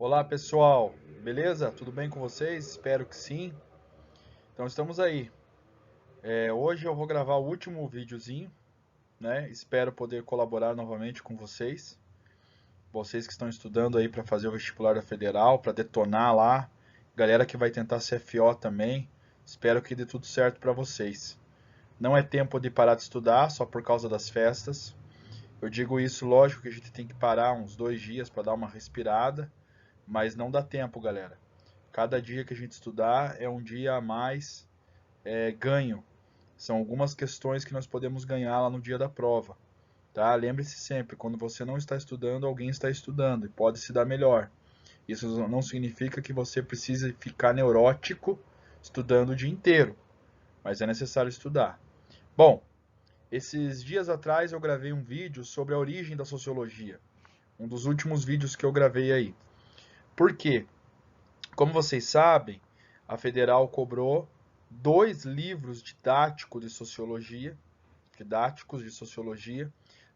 Olá pessoal, beleza? Tudo bem com vocês? Espero que sim. Então estamos aí. Hoje eu vou gravar o último videozinho, né? Espero poder colaborar novamente com vocês. Vocês que estão estudando aí para fazer o vestibular da Federal, para detonar lá. Galera que vai tentar CFO também. Espero que dê tudo certo para vocês. Não é tempo de parar de estudar só por causa das festas. Eu digo isso, lógico que a gente tem que parar uns 2 dias para dar uma respirada, mas não dá tempo, galera. Cada dia que a gente estudar é um dia a mais ganho. São algumas questões que nós podemos ganhar lá no dia da prova. Tá? Lembre-se sempre, quando você não está estudando, alguém está estudando e pode se dar melhor. Isso não significa que você precise ficar neurótico estudando o dia inteiro, mas é necessário estudar. Bom, esses dias atrás eu gravei um vídeo sobre a origem da sociologia. Um dos últimos vídeos que eu gravei aí. Por quê? Como vocês sabem, a Federal cobrou 2 livros didáticos de sociologia,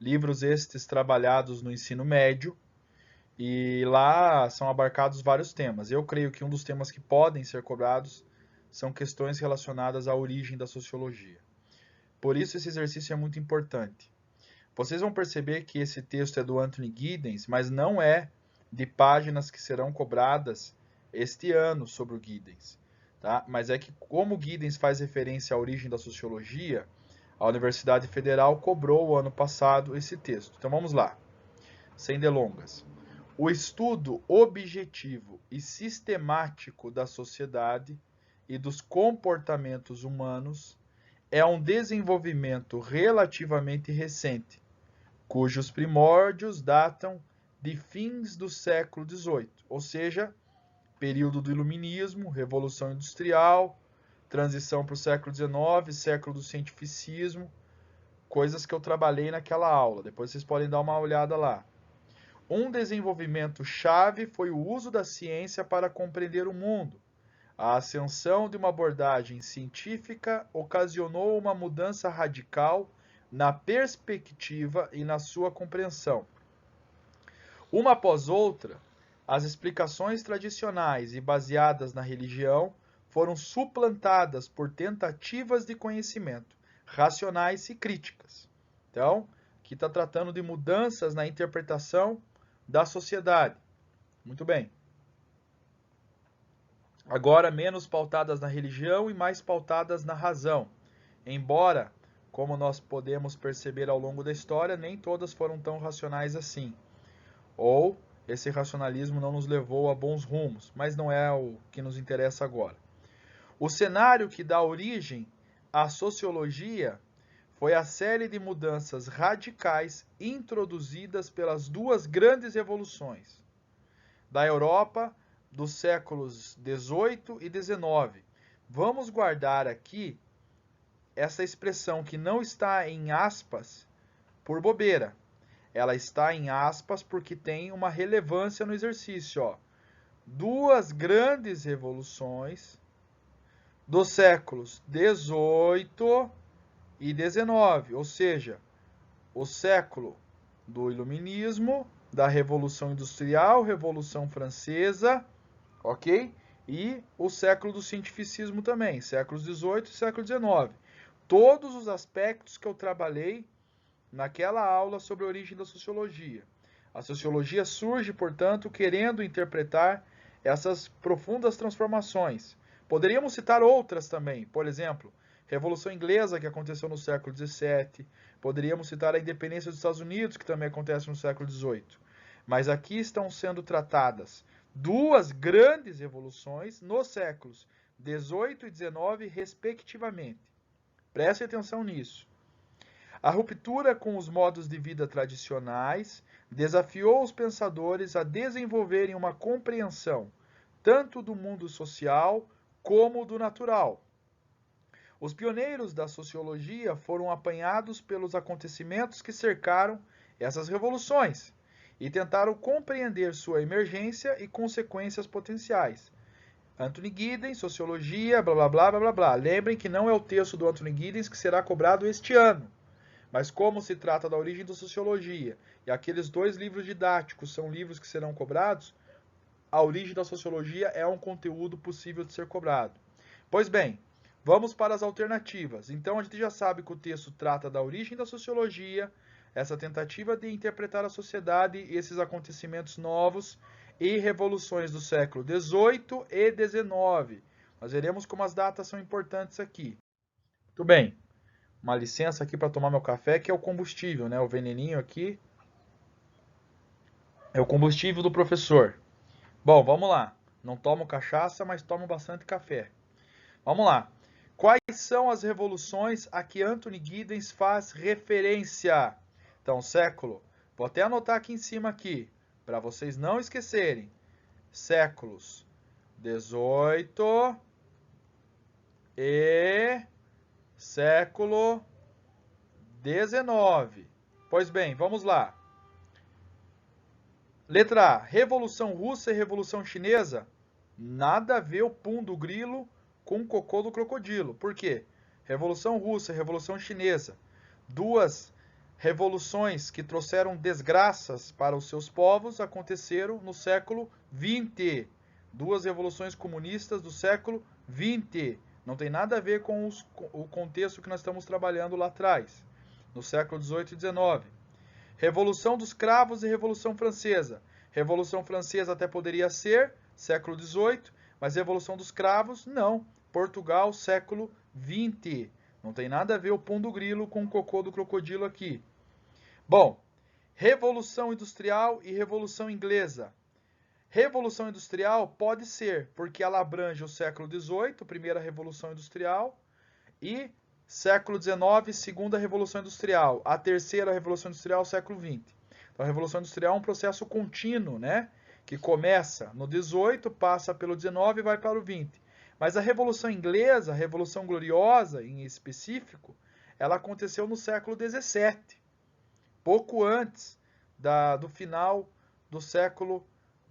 livros estes trabalhados no ensino médio, e lá são abarcados vários temas. Eu creio que um dos temas que podem ser cobrados são questões relacionadas à origem da sociologia. Por isso esse exercício é muito importante. Vocês vão perceber que esse texto é do Anthony Giddens, mas não é de páginas que serão cobradas este ano sobre o Giddens. Tá? Mas é que, como o Giddens faz referência à origem da sociologia, a Universidade Federal cobrou o ano passado esse texto. Então vamos lá, sem delongas. O estudo objetivo e sistemático da sociedade e dos comportamentos humanos é um desenvolvimento relativamente recente, cujos primórdios datam de fins do século XVIII, ou seja, período do Iluminismo, Revolução Industrial, transição para o século XIX, século do cientificismo, coisas que eu trabalhei naquela aula. Depois vocês podem dar uma olhada lá. Um desenvolvimento chave foi o uso da ciência para compreender o mundo. A ascensão de uma abordagem científica ocasionou uma mudança radical na perspectiva e na sua compreensão. Uma após outra, as explicações tradicionais e baseadas na religião foram suplantadas por tentativas de conhecimento, racionais e críticas. Então, aqui está tratando de mudanças na interpretação da sociedade. Muito bem. Agora menos pautadas na religião e mais pautadas na razão. Embora, como nós podemos perceber ao longo da história, nem todas foram tão racionais assim. Ou esse racionalismo não nos levou a bons rumos, mas não é o que nos interessa agora. O cenário que dá origem à sociologia foi a série de mudanças radicais introduzidas pelas 2 grandes revoluções da Europa dos séculos XVIII e XIX. Vamos guardar aqui essa expressão que não está em aspas por bobeira. Ela está em aspas porque tem uma relevância no exercício. Ó. 2 grandes revoluções dos séculos XVIII e XIX, ou seja, o século do Iluminismo, da Revolução Industrial, Revolução Francesa, ok? E o século do cientificismo também, séculos XVIII e século XIX. Todos os aspectos que eu trabalhei naquela aula sobre a origem da sociologia. A sociologia surge, portanto, querendo interpretar essas profundas transformações. Poderíamos citar outras também, por exemplo, Revolução Inglesa, que aconteceu no século XVII, poderíamos citar a independência dos Estados Unidos, que também acontece no século XVIII. Mas aqui estão sendo tratadas 2 grandes revoluções nos séculos XVIII e XIX, respectivamente. Preste atenção nisso. A ruptura com os modos de vida tradicionais desafiou os pensadores a desenvolverem uma compreensão tanto do mundo social como do natural. Os pioneiros da sociologia foram apanhados pelos acontecimentos que cercaram essas revoluções e tentaram compreender sua emergência e consequências potenciais. Anthony Giddens, Sociologia, blá blá blá blá blá. Lembrem que não é o texto do Anthony Giddens que será cobrado este ano. Mas como se trata da origem da sociologia e aqueles 2 livros didáticos são livros que serão cobrados, a origem da sociologia é um conteúdo possível de ser cobrado. Pois bem, vamos para as alternativas. Então, a gente já sabe que o texto trata da origem da sociologia, essa tentativa de interpretar a sociedade e esses acontecimentos novos e revoluções do século XVIII e XIX. Nós veremos como as datas são importantes aqui. Muito bem. Uma licença aqui para tomar meu café, que é o combustível, né? O veneninho aqui é o combustível do professor. Bom, vamos lá. Não tomo cachaça, mas tomo bastante café. Vamos lá. Quais são as revoluções a que Anthony Giddens faz referência? Então, século. Vou até anotar aqui em cima aqui, para vocês não esquecerem. Séculos 18 e século 19. Pois bem, vamos lá. Letra A, Revolução Russa e Revolução Chinesa. Nada a ver o pum do grilo com o cocô do crocodilo. Por quê? Revolução Russa e Revolução Chinesa. Duas revoluções que trouxeram desgraças para os seus povos aconteceram no século XX. Duas revoluções comunistas do século XX. Não tem nada a ver com o contexto que nós estamos trabalhando lá atrás, no século XVIII e XIX. Revolução dos Cravos e Revolução Francesa. Revolução Francesa até poderia ser século XVIII, mas Revolução dos Cravos, não. Portugal, século XX. Não tem nada a ver o pum do grilo com o cocô do crocodilo aqui. Bom, Revolução Industrial e Revolução Inglesa. Revolução Industrial pode ser, porque ela abrange o século XVIII, primeira Revolução Industrial, e século XIX, segunda Revolução Industrial. A terceira Revolução Industrial, século XX. Então, a Revolução Industrial é um processo contínuo, né? Que começa no XVIII, passa pelo XIX e vai para o XX. Mas a Revolução Inglesa, a Revolução Gloriosa em específico, ela aconteceu no século XVII, pouco antes do final do século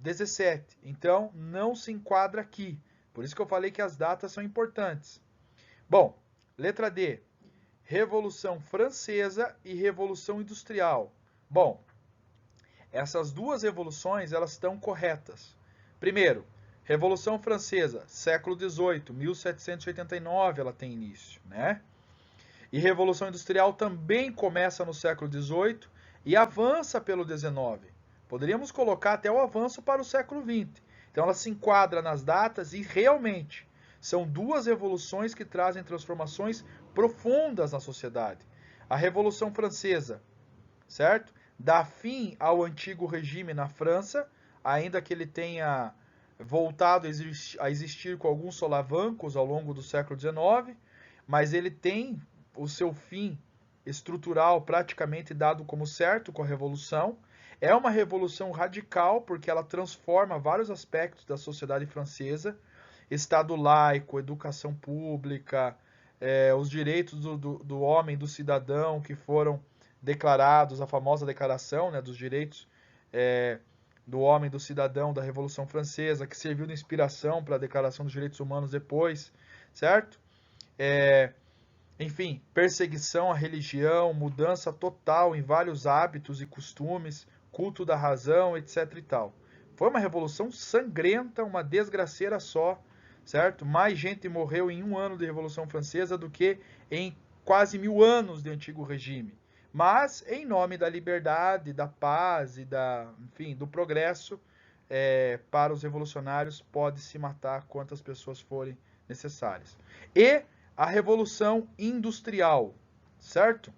XVII. Então, não se enquadra aqui. Por isso que eu falei que as datas são importantes. Bom, letra D, Revolução Francesa e Revolução Industrial. Bom, essas duas revoluções, elas estão corretas. Primeiro, Revolução Francesa, século XVIII, 1789, ela tem início, né? E Revolução Industrial também começa no século XVIII e avança pelo XIX. Poderíamos colocar até o avanço para o século XX. Então, ela se enquadra nas datas e realmente são duas revoluções que trazem transformações profundas na sociedade. A Revolução Francesa, certo? Dá fim ao antigo regime na França, ainda que ele tenha voltado a existir com alguns solavancos ao longo do século XIX, mas ele tem o seu fim estrutural praticamente dado como certo com a Revolução. É uma revolução radical, porque ela transforma vários aspectos da sociedade francesa, Estado laico, educação pública, os direitos do homem, do cidadão, que foram declarados, a famosa declaração, né, dos direitos do homem, do cidadão da Revolução Francesa, que serviu de inspiração para a Declaração dos Direitos Humanos depois, certo? Enfim, perseguição à religião, mudança total em vários hábitos e costumes, culto da razão, etc. e tal. Foi uma revolução sangrenta, uma desgraceira só, certo? Mais gente morreu em um ano de Revolução Francesa do que em quase 1000 anos de antigo regime. Mas, em nome da liberdade, da paz e enfim, do progresso, para os revolucionários, pode-se matar quantas pessoas forem necessárias. E a Revolução Industrial, certo?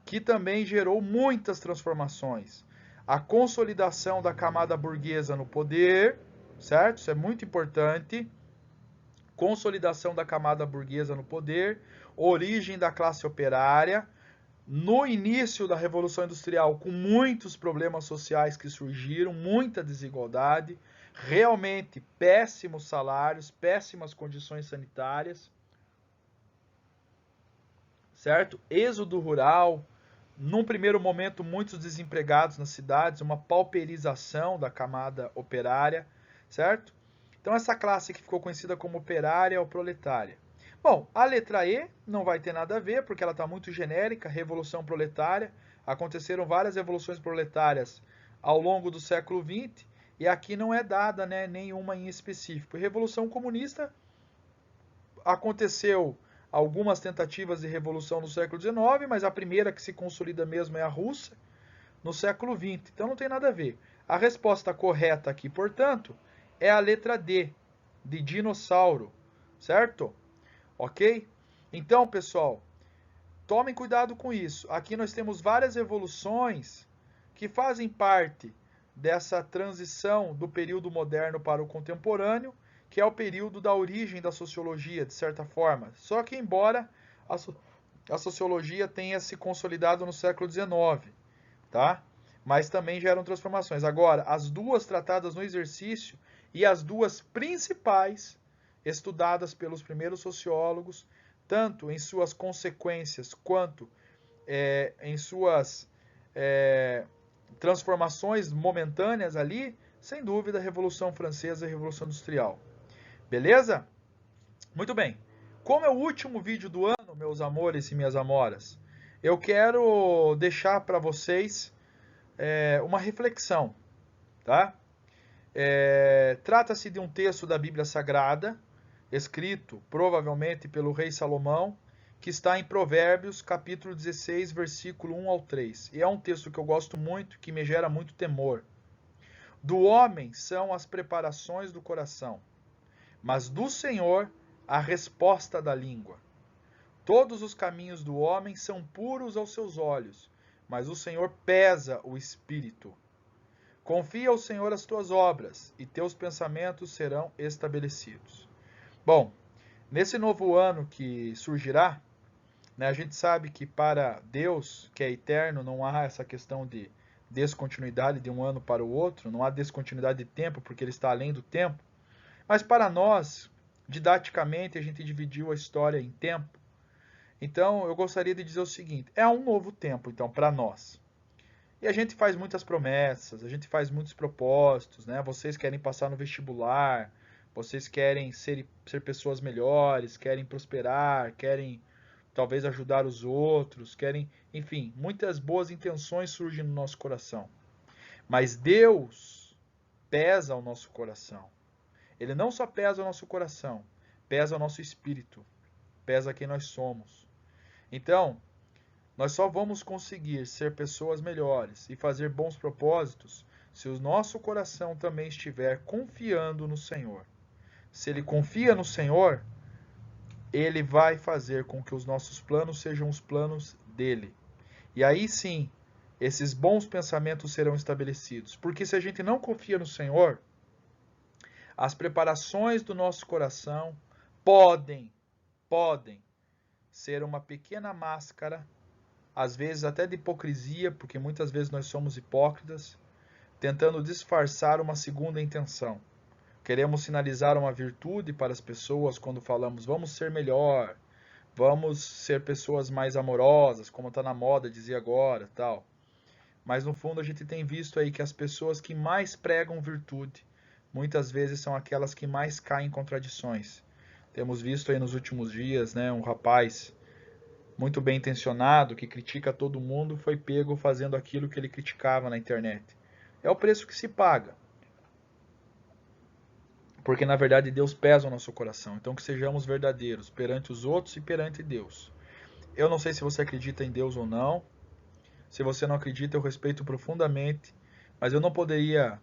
Que também gerou muitas transformações. A consolidação da camada burguesa no poder, certo? Isso é muito importante. Consolidação da camada burguesa no poder, origem da classe operária, no início da Revolução Industrial, com muitos problemas sociais que surgiram, muita desigualdade, realmente péssimos salários, péssimas condições sanitárias, certo? Êxodo rural, num primeiro momento muitos desempregados nas cidades, uma pauperização da camada operária, certo? Então essa classe que ficou conhecida como operária ou proletária. Bom, a letra E não vai ter nada a ver, porque ela está muito genérica, Revolução Proletária. Aconteceram várias revoluções proletárias ao longo do século XX, E aqui não é dada, né, nenhuma em específico. Revolução comunista aconteceu algumas tentativas de revolução no século XIX, mas a primeira que se consolida mesmo é a russa, no século XX. Então não tem nada a ver. A resposta correta aqui, portanto, é a letra D, de dinossauro, certo? Ok? Então, pessoal, tomem cuidado com isso. Aqui nós temos várias evoluções que fazem parte dessa transição do período moderno para o contemporâneo, que é o período da origem da sociologia, de certa forma. Só que, embora a sociologia tenha se consolidado no século XIX, tá? Mas também geram transformações. Agora, as duas tratadas no exercício e as duas principais, estudadas pelos primeiros sociólogos, tanto em suas consequências quanto em suas transformações momentâneas ali, sem dúvida, a Revolução Francesa e a Revolução Industrial. Beleza? Muito bem. Como é o último vídeo do ano, meus amores e minhas amoras, eu quero deixar para vocês uma reflexão, tá? Trata-se de um texto da Bíblia Sagrada, escrito provavelmente pelo rei Salomão, que está em Provérbios, capítulo 16, versículo 1 ao 3. E é um texto que eu gosto muito, que me gera muito temor. Do homem são as preparações do coração, mas do Senhor a resposta da língua. Todos os caminhos do homem são puros aos seus olhos, mas o Senhor pesa o espírito. Confia ao Senhor as tuas obras, e teus pensamentos serão estabelecidos. Bom, nesse novo ano que surgirá, né, a gente sabe que para Deus, que é eterno, não há essa questão de descontinuidade de um ano para o outro, não há descontinuidade de tempo, porque ele está além do tempo. Mas para nós, didaticamente, a gente dividiu a história em tempo. Então, eu gostaria de dizer o seguinte: é um novo tempo, então, para nós. E a gente faz muitas promessas, a gente faz muitos propósitos, né? Vocês querem passar no vestibular, vocês querem ser pessoas melhores, querem prosperar, querem talvez ajudar os outros, querem, enfim, muitas boas intenções surgem no nosso coração. Mas Deus pesa o nosso coração. Ele não só pesa o nosso coração, pesa o nosso espírito, pesa quem nós somos. Então, nós só vamos conseguir ser pessoas melhores e fazer bons propósitos se o nosso coração também estiver confiando no Senhor. Se ele confia no Senhor, ele vai fazer com que os nossos planos sejam os planos dele. E aí sim, esses bons pensamentos serão estabelecidos. Porque se a gente não confia no Senhor, as preparações do nosso coração podem ser uma pequena máscara, às vezes até de hipocrisia, porque muitas vezes nós somos hipócritas, tentando disfarçar uma segunda intenção. Queremos sinalizar uma virtude para as pessoas quando falamos vamos ser melhor, vamos ser pessoas mais amorosas, como está na moda dizer agora, tal. Mas no fundo a gente tem visto aí que as pessoas que mais pregam virtude, muitas vezes são aquelas que mais caem em contradições. Temos visto aí nos últimos dias, né, um rapaz muito bem intencionado que critica todo mundo foi pego fazendo aquilo que ele criticava na internet. É o preço que se paga. Porque na verdade Deus pesa o nosso coração. Então que sejamos verdadeiros perante os outros e perante Deus. Eu não sei se você acredita em Deus ou não. Se você não acredita, eu respeito profundamente. Mas eu não poderia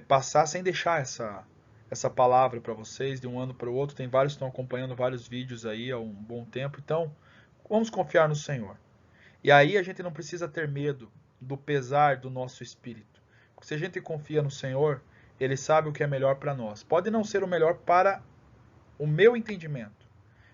passar sem deixar essa palavra para vocês de um ano para o outro. Tem vários que estão acompanhando vários vídeos aí há um bom tempo. Então, vamos confiar no Senhor. E aí a gente não precisa ter medo do pesar do nosso espírito. Porque se a gente confia no Senhor, Ele sabe o que é melhor para nós. Pode não ser o melhor para o meu entendimento,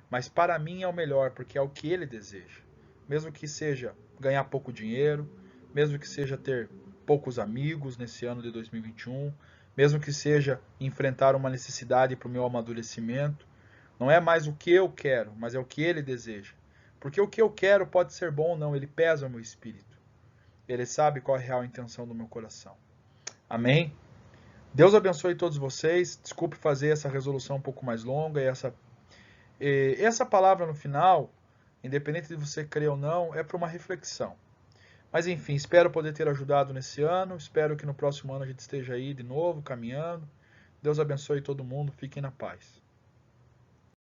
mas para mim é o melhor, porque é o que Ele deseja. Mesmo que seja ganhar pouco dinheiro, mesmo que seja ter poucos amigos nesse ano de 2021, mesmo que seja enfrentar uma necessidade para o meu amadurecimento, não é mais o que eu quero, mas é o que Ele deseja. Porque o que eu quero pode ser bom ou não, Ele pesa o meu espírito. Ele sabe qual é a real intenção do meu coração. Amém? Deus abençoe todos vocês. Desculpe fazer essa resolução um pouco mais longa. Essa palavra no final, independente de você crer ou não, é para uma reflexão. Mas enfim, espero poder ter ajudado nesse ano. Espero que no próximo ano a gente esteja aí de novo, caminhando. Deus abençoe todo mundo. Fiquem na paz.